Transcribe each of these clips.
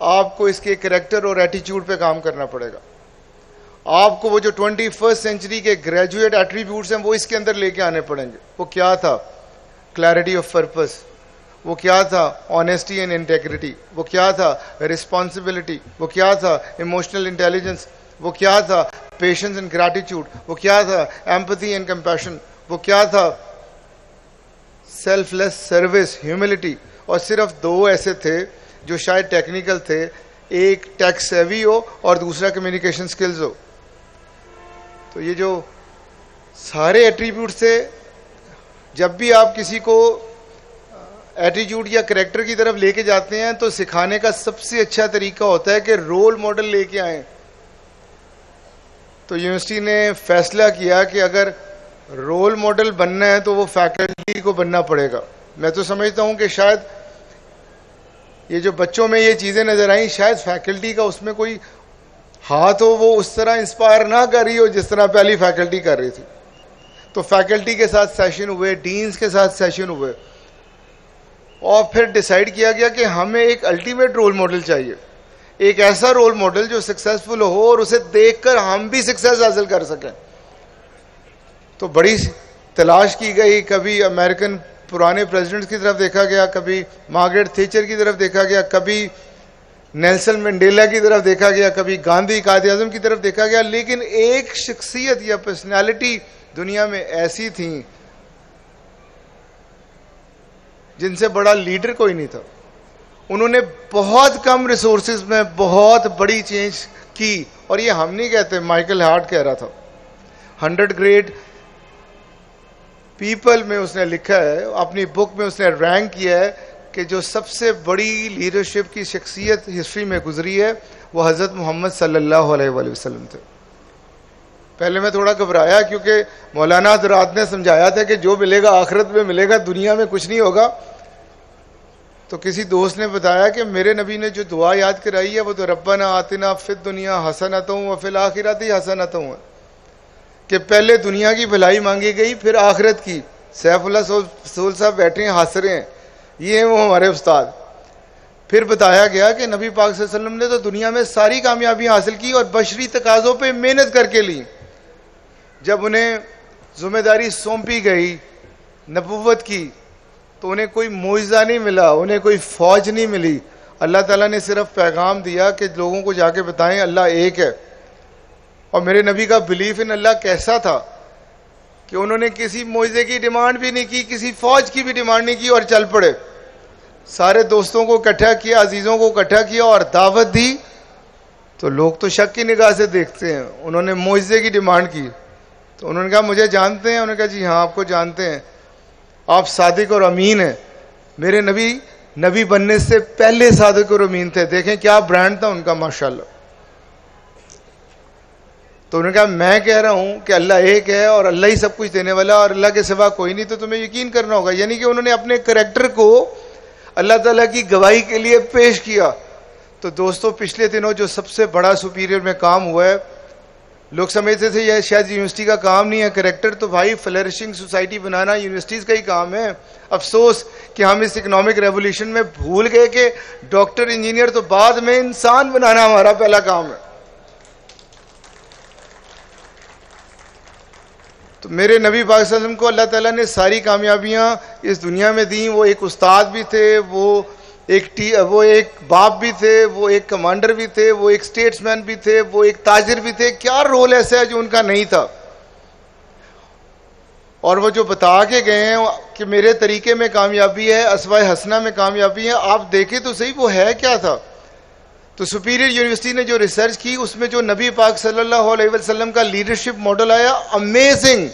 آپ کو اس کے کریکٹر اور ایٹیچیوڈ پہ کام کرنا پڑے گا. آپ کو وہ جو 21 سینچری کے گریجویٹ ایٹریبیوٹس ہیں وہ اس کے اندر لے کے آنے پڑیں گے. وہ کیا تھا؟ Clarity of purpose. وہ کیا تھا؟ Honesty and integrity. وہ کیا تھا؟ رسپانسبلٹی. وہ کیا تھا؟ Emotional intelligence. وہ کیا تھا؟ Patience and gratitude. وہ کیا تھا؟ Empathy and compassion. وہ کیا تھا؟ سیلف لیس سروس، ہیوملٹی. اور صرف 2 ایسے تھے جو شاید ٹیکنیکل تھے، ایک ٹیک سیوی ہو اور دوسرا کمیونیکیشن سکلز ہو. تو یہ جو سارے ایٹریبیوٹس تھے، جب بھی آپ کسی کو ایٹیٹیوڈ یا کریکٹر کی طرف لے کے جاتے ہیں تو سکھانے کا سب سے اچھا طریقہ ہوتا ہے کہ رول ماڈل لے کے آئیں. تو یونیورسٹی نے فیصلہ کیا کہ اگر رول ماڈل بننا ہے تو وہ فیکلٹی کو بننا پڑے گا. میں تو سمجھتا ہوں کہ شاید یہ جو بچوں میں یہ چیزیں نظر آئیں، شاید فیکلٹی کا اس میں کوئی ہاتھ ہو، وہ اس طرح انسپائر نہ کر رہی ہو جس طرح پہلی فیکلٹی کر رہی تھی. تو فیکلٹی کے ساتھ سیشن ہوئے، ڈینز کے ساتھ سیشن ہوئے، اور پھر ڈیسائیڈ کیا گیا کہ ہمیں ایک الٹیمیٹ رول ماڈل چاہیے، ایک ایسا رول ماڈل جو سکسیسفل ہو اور اسے دیکھ کر ہم بھی سکسیس حاصل کر سکیں. تو بڑی تلاش کی گئی. کبھی امریکن پرانے پریزیڈنٹس کی طرف دیکھا گیا، کبھی مارگریٹ تھیچر کی طرف دیکھا گیا، کبھی نیلسن منڈیلا کی طرف دیکھا گیا، کبھی گاندھی قائد اعظم کی طرف دیکھا گیا، لیکن ایک شخصیت یا پرسنالٹی دنیا میں ایسی تھیں جن سے بڑا لیڈر کوئی نہیں تھا. انہوں نے بہت کم ریسورسز میں بہت بڑی چینج کی. اور یہ ہم نہیں کہتے، مائیکل ہارٹ کہہ رہا تھا. 100 گریٹ پیپل میں اس نے لکھا ہے، اپنی بک میں اس نے رینک کیا ہے کہ جو سب سے بڑی لیڈرشپ کی شخصیت ہسٹری میں گزری ہے وہ حضرت محمد صلی اللہ علیہ وآلہ وسلم تھے. پہلے میں تھوڑا گھبرایا کیونکہ مولانا حضرات نے سمجھایا تھا کہ جو ملے گا آخرت میں ملے گا، دنیا میں کچھ نہیں ہوگا. تو کسی دوست نے بتایا کہ میرے نبی نے جو دعا یاد کرائی ہے وہ تو ربنا آتنا فی الدنیا حسنۃ وفی الآخرۃ حسنۃ ہے، کہ پہلے دنیا کی بھلائی مانگی گئی پھر آخرت کی. سیف اللہ سول صاحب بیٹھے ہیں ہنس رہے ہیں، یہ ہیں وہ ہمارے استاد. پھر بتایا گیا کہ نبی پاک صلی اللہ علیہ وسلم نے تو دنیا میں ساری کامیابیاں حاصل کی اور بشری تقاضوں پہ محنت کر کے لی. جب انہیں ذمہ داری سونپی گئی نبوت کی تو انہیں کوئی معجزہ نہیں ملا، انہیں کوئی فوج نہیں ملی. اللہ تعالیٰ نے صرف پیغام دیا کہ لوگوں کو جا کے بتائیں اللہ ایک ہے. اور میرے نبی کا بلیف ان اللہ کیسا تھا کہ انہوں نے کسی معجزے کی ڈیمانڈ بھی نہیں کی، کسی فوج کی بھی ڈیمانڈ نہیں کی اور چل پڑے. سارے دوستوں کو اکٹھا کیا، عزیزوں کو اکٹھا کیا اور دعوت دی. تو لوگ تو شک کی نگاہ سے دیکھتے ہیں. انہوں نے معجزے کی ڈیمانڈ کی تو انہوں نے کہا مجھے جانتے ہیں؟ انہوں نے کہا جی ہاں آپ کو جانتے ہیں، آپ صادق اور امین ہیں. میرے نبی بننے سے پہلے صادق اور امین تھے. دیکھیں کیا برانڈ تھا ان کا ماشاءاللہ. تو انہوں نے کہا میں کہہ رہا ہوں کہ اللہ ایک ہے اور اللہ ہی سب کچھ دینے والا اور اللہ کے سوا کوئی نہیں، تو تمہیں یقین کرنا ہوگا. یعنی کہ انہوں نے اپنے کریکٹر کو اللہ تعالیٰ کی گواہی کے لیے پیش کیا. تو دوستو پچھلے دنوں جو سب سے بڑا سپیریئر میں کام ہوا ہے، لوگ سمجھتے تھے یہ شاید یونیورسٹی کا کام نہیں ہے کریکٹر، تو بھائی فلرشنگ سوسائٹی بنانا یونیورسٹیز کا ہی کام ہے. افسوس کہ ہم اس اکنامک ریولیوشن میں بھول گئے کہ ڈاکٹر انجینئر تو بعد میں، انسان بنانا ہمارا پہلا کام ہے. تو میرے نبی پاک صلی اللہ علیہ وسلم کو اللہ تعالیٰ نے ساری کامیابیاں اس دنیا میں دیں. وہ ایک استاد بھی تھے، وہ ایک باپ بھی تھے، وہ ایک کمانڈر بھی تھے، وہ ایک اسٹیٹس مین بھی تھے، وہ ایک تاجر بھی تھے. کیا رول ایسا ہے جو ان کا نہیں تھا؟ اور وہ جو بتا کے گئے ہیں کہ میرے طریقے میں کامیابی ہے، اسوائے حسنہ میں کامیابی ہے، آپ دیکھیں تو صحیح وہ ہے کیا تھا. تو سپیریئر یونیورسٹی نے جو ریسرچ کی اس میں جو نبی پاک صلی اللہ علیہ وسلم کا لیڈرشپ ماڈل آیا، امیزنگ.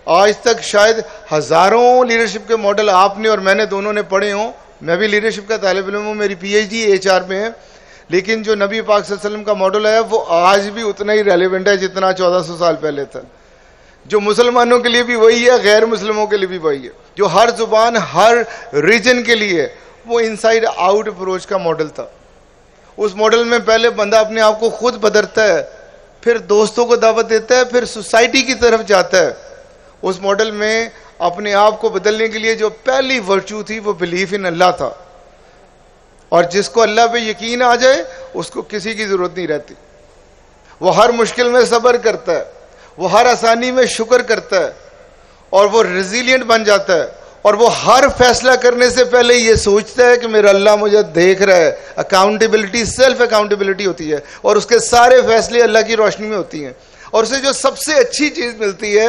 آج تک شاید ہزاروں لیڈرشپ کے ماڈل آپ نے اور میں نے دونوں نے پڑھے ہوں. میں بھی لیڈرشپ کا طالب علم ہوں، میری پی ایچ ڈی HR میں ہے. لیکن جو نبی پاک صلی اللہ علیہ وسلم کا ماڈل آیا وہ آج بھی اتنا ہی ریلیونٹ ہے جتنا 1400 سال پہلے تھا. جو مسلمانوں کے لیے بھی وہی ہے، غیر مسلموں کے لیے بھی وہی ہے. جو ہر زبان ہر ریجن کے لیے وہ انسائڈ آؤٹ اپروچ کا ماڈل تھا. اس ماڈل میں پہلے بندہ اپنے آپ کو خود بدلتا ہے، پھر دوستوں کو دعوت دیتا ہے، پھر سوسائٹی کی طرف جاتا ہے. اس ماڈل میں اپنے آپ کو بدلنے کے لیے جو پہلی ورچو تھی وہ بلیف ان اللہ تھا. اور جس کو اللہ پہ یقین آ جائے اس کو کسی کی ضرورت نہیں رہتی. وہ ہر مشکل میں صبر کرتا ہے, وہ ہر آسانی میں شکر کرتا ہے, اور وہ ریزیلینٹ بن جاتا ہے, اور وہ ہر فیصلہ کرنے سے پہلے یہ سوچتا ہے کہ میرا اللہ مجھے دیکھ رہا ہے. اکاؤنٹیبلٹی, سیلف اکاؤنٹیبلٹی ہوتی ہے, اور اس کے سارے فیصلے اللہ کی روشنی میں ہوتی ہیں. اور اسے جو سب سے اچھی چیز ملتی ہے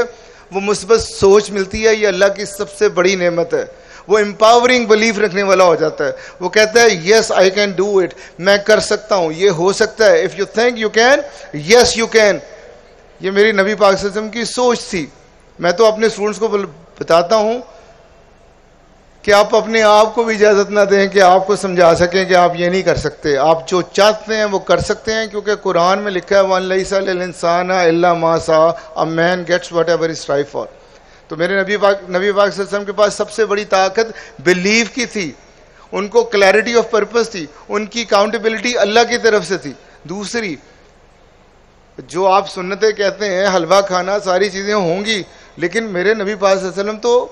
وہ مثبت سوچ ملتی ہے. یہ اللہ کی سب سے بڑی نعمت ہے. وہ امپاورنگ بلیف رکھنے والا ہو جاتا ہے. وہ کہتا ہے یس آئی کین ڈو اٹ, میں کر سکتا ہوں, یہ ہو سکتا ہے. If you think you can, yes you can. یہ میری نبی پاک صلی اللہ علیہ وسلم کی سوچ تھی. میں تو اپنے اسٹوڈنٹس کو بتاتا ہوں کہ آپ اپنے آپ کو بھی اجازت نہ دیں کہ آپ کو سمجھا سکیں کہ آپ یہ نہیں کر سکتے. آپ جو چاہتے ہیں وہ کر سکتے ہیں, کیونکہ قرآن میں لکھا ہے وَأَن لَيْسَ لِلْإِنسَانَ إِلَّا مَا سَعَىٰ, a man gets whatever he strives for. تو میرے نبی پاک صلی اللہ علیہ وسلم کے پاس سب سے بڑی طاقت بلیف کی تھی. ان کو کلیئرٹی آف پرپس تھی, ان کی اکاؤنٹیبلٹی اللہ کی طرف سے تھی. دوسری, جو آپ سنتیں کہتے ہیں, حلوہ کھانا, ساری چیزیں ہوں گی, لیکن میرے نبی پاک صلی اللہ علیہ وسلم تو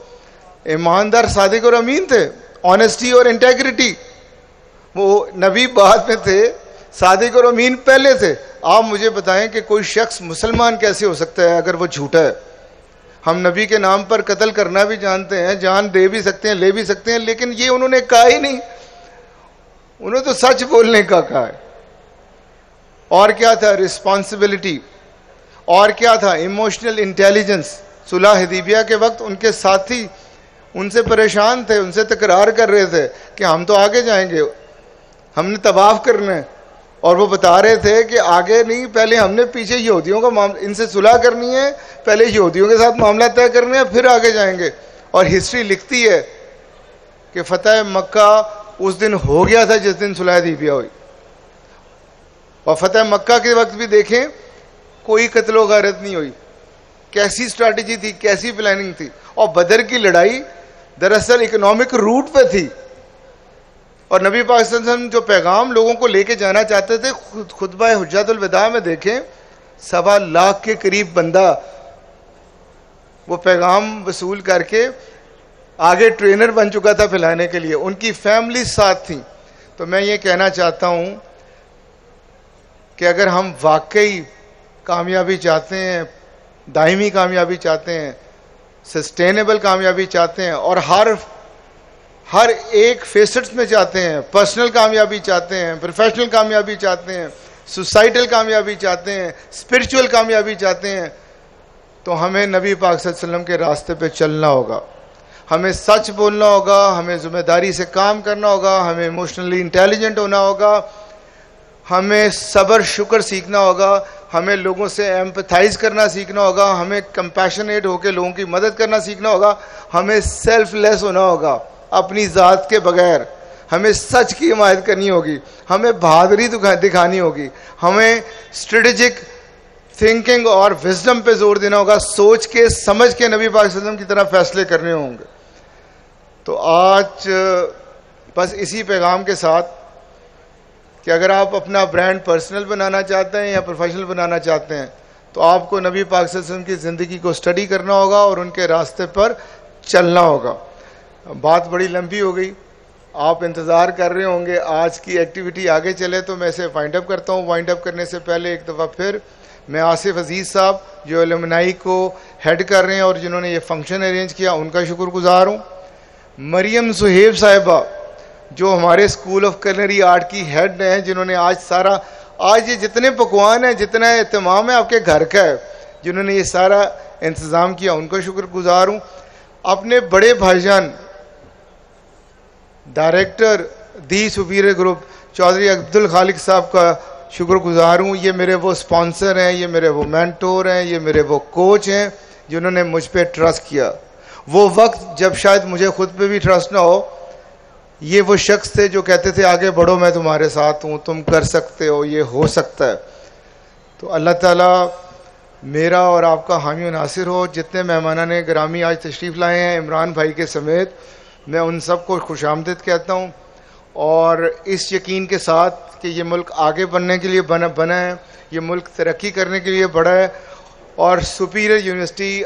ایماندار, صادق اور امین تھے. آنیسٹی اور انٹیگریٹی. وہ نبی بعد میں تھے, صادق اور امین پہلے تھے. آپ مجھے بتائیں کہ کوئی شخص مسلمان کیسے ہو سکتا ہے اگر وہ جھوٹا ہے؟ ہم نبی کے نام پر قتل کرنا بھی جانتے ہیں, جان دے بھی سکتے ہیں, لے بھی سکتے ہیں, لیکن یہ انہوں نے کہا ہی نہیں. انہوں نے تو سچ بولنے کا کہا ہے. اور کیا تھا؟ رسپانسبلٹی. اور کیا تھا؟ Emotional intelligence. صلح حدیبیہ کے وقت ان کے ساتھی ان سے پریشان تھے, ان سے تکرار کر رہے تھے کہ ہم تو آگے جائیں گے, ہم نے طواف کرنا ہے, اور وہ بتا رہے تھے کہ آگے نہیں, پہلے ہم نے پیچھے یہودیوں کا ان سے صلح کرنی ہے, پہلے یہودیوں کے ساتھ معاملہ طے کرنے ہیں, پھر آگے جائیں گے. اور ہسٹری لکھتی ہے کہ فتح مکہ اس دن ہو گیا تھا جس دن صلح حدیبیہ ہوئی. اور فتح مکہ کے وقت بھی دیکھیں کوئی قتل و غارت نہیں ہوئی. کیسی اسٹریٹجی تھی, کیسی پلاننگ تھی. اور بدر کی لڑائی دراصل اکنامک روٹ پہ تھی. اور نبی پاک صلی اللہ علیہ وسلم جو پیغام لوگوں کو لے کے جانا چاہتے تھے, خطبہ حجۃ الوداع میں دیکھیں 1.25 لاکھ کے قریب بندہ وہ پیغام وصول کر کے آگے ٹرینر بن چکا تھا پھیلانے کے لیے. ان کی فیملی ساتھ تھیں. تو میں یہ کہنا چاہتا ہوں کہ اگر ہم واقعی کامیابی چاہتے ہیں, دائمی کامیابی چاہتے ہیں, سسٹینیبل کامیابی چاہتے ہیں, اور ہر ایک فیسٹس میں چاہتے ہیں, پرسنل کامیابی چاہتے ہیں, پروفیشنل کامیابی چاہتے ہیں, سوسائٹل کامیابی چاہتے ہیں, اسپرچول کامیابی چاہتے ہیں, تو ہمیں نبی پاک صلی اللہ علیہ وسلم کے راستے پہ چلنا ہوگا. ہمیں سچ بولنا ہوگا, ہمیں ذمہ داری سے کام کرنا ہوگا, ہمیں ایموشنلی انٹیلیجنٹ ہونا ہوگا, ہمیں صبر شکر سیکھنا ہوگا, ہمیں لوگوں سے ایمپتھائز کرنا سیکھنا ہوگا, ہمیں کمپیشنیٹ ہو کے لوگوں کی مدد کرنا سیکھنا ہوگا, ہمیں سیلف لیس ہونا ہوگا اپنی ذات کے بغیر, ہمیں سچ کی حمایت کرنی ہوگی, ہمیں بہادری دکھانی ہوگی, ہمیں اسٹریٹجک تھنکنگ اور وزڈم پہ زور دینا ہوگا, سوچ کے سمجھ کے نبی پاک صلی اللہ علیہ وسلم کی طرح فیصلے کرنے ہوں گے. تو آج بس اسی پیغام کے ساتھ کہ اگر آپ اپنا برانڈ پرسنل بنانا چاہتے ہیں یا پروفیشنل بنانا چاہتے ہیں تو آپ کو نبی پاک صلی اللہ علیہ وسلم کی زندگی کو اسٹڈی کرنا ہوگا اور ان کے راستے پر چلنا ہوگا. بات بڑی لمبی ہو گئی, آپ انتظار کر رہے ہوں گے آج کی ایکٹیویٹی آگے چلے, تو میں اسے وائنڈ اپ کرتا ہوں. وائنڈ اپ کرنے سے پہلے ایک دفعہ پھر میں آصف عزیز صاحب جو الومنائی کو ہیڈ کر رہے ہیں اور جنہوں نے یہ فنکشن ارینج کیا, ان کا شکر گزار ہوں. مریم صہیب صاحبہ جو ہمارے اسکول آف کلنری آرٹ کی ہیڈ ہیں, جنہوں نے آج یہ جتنے پکوان ہیں, جتنا اہتمام ہے آپ کے گھر کا ہے, جنہوں نے یہ سارا انتظام کیا, ان کا شکر گزار ہوں. اپنے بڑے بھائی جان director the Superior Group Chaudhry Abdul Khaliq صاحب کا شکر گزار ہوں. یہ میرے وہ اسپانسر ہیں, یہ میرے وہ مینٹور ہیں, یہ میرے وہ کوچ ہیں جنہوں نے مجھ پہ ٹرسٹ کیا. وہ وقت جب شاید مجھے خود پہ بھی ٹرسٹ نہ ہو, یہ وہ شخص تھے جو کہتے تھے آگے بڑھو, میں تمہارے ساتھ ہوں, تم کر سکتے ہو, یہ ہو سکتا ہے. تو اللہ تعالیٰ میرا اور آپ کا حامی و ناصر ہو. جتنے مہمانان گرامی آج تشریف لائے ہیں عمران بھائی کے سمیت, میں ان سب کو خوش آمدید کہتا ہوں, اور اس یقین کے ساتھ کہ یہ ملک آگے بڑھنے کے لیے بنا ہے, یہ ملک ترقی کرنے کے لیے بڑا ہے, اور سپیریئر یونیورسٹی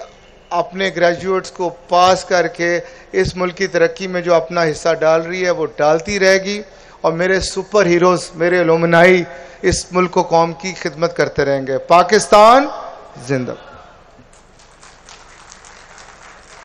اپنے گریجویٹس کو پاس کر کے اس ملک کی ترقی میں جو اپنا حصہ ڈال رہی ہے وہ ڈالتی رہے گی, اور میرے سپر ہیروز میرے الومنائی اس ملک و قوم کی خدمت کرتے رہیں گے۔ پاکستان زندہ۔